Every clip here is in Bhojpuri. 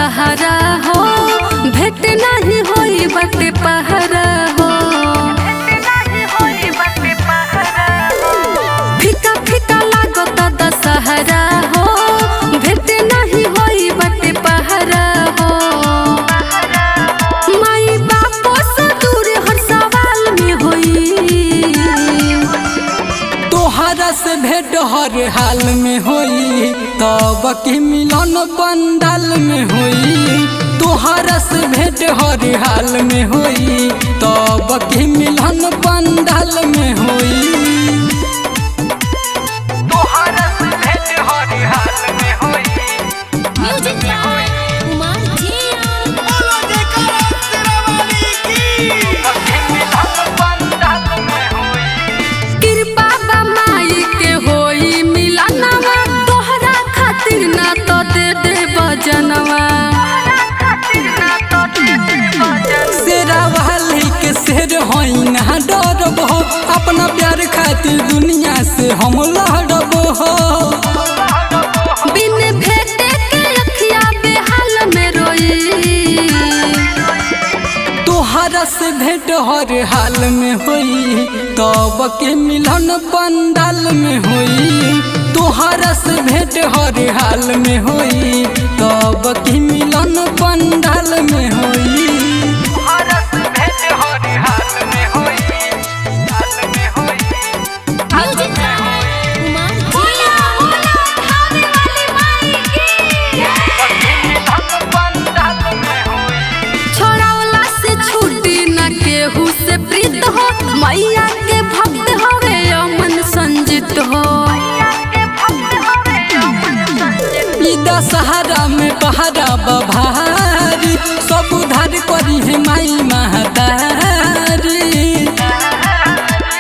दशहरा हो, भेट नहीं होई बटे पहरा हो। फीका फीका लागत दशहरा हो, भेट नहीं होई बटे पहरा हो। माई बापो से दूर हर सवाल में होई, तोहरा से भेंट हर हाल में होई, तब की मिलन पंडाल में होई। तोहरा से भेंट हर हाल में होई, तब की मिलन पंडाल में होई। तोहरा से भेंट हर हाल में होई, म्यूजिक कुमार जिया। बोलो जयकारा शेरावाली की। मिलन पंडाल में होई। कृपा बा माई के होई मिलनवा, तोहरा खातिर ना तो दे दे बजनवा। शेरावाली के शेर होई ना डरब हो, अपना प्यार खातिर दुनिया से हम लड़ब हो। बिन भेटे के अखिया बेहाल में रोई, तोहरा से भेंट हर हाल में होई, तब के मिलन पंडाल में होई। तोहरा से भेंट हर हाल में होई, तब के मिलन पंडाल में होई। तोहरा से भेंट हर हाल में होई, हाल में होई। म्यूजिक कुमार जिया। खाने वाली माई की छोड़ावला से छूटी न केहू से प्रीत हो, मैया के भक्त होवे अमन संजित हो। ई दशहरा में पहरा बभारी, सब उधार करी है माई महतारी।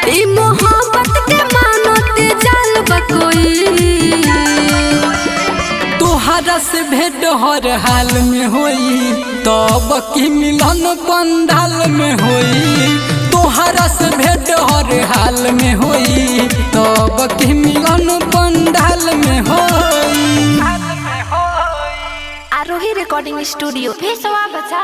ई मोहब्बत के मानते जाल बकोई, तोहरा से भेंट हर हाल में होई, तब की मिलन पंडाल में होई। तोहरा से भेंट हर हाल में होई, तब की मिलन पंडाल में होई। आरोही रिकॉर्डिंग स्टूडियो भेसवा बचा।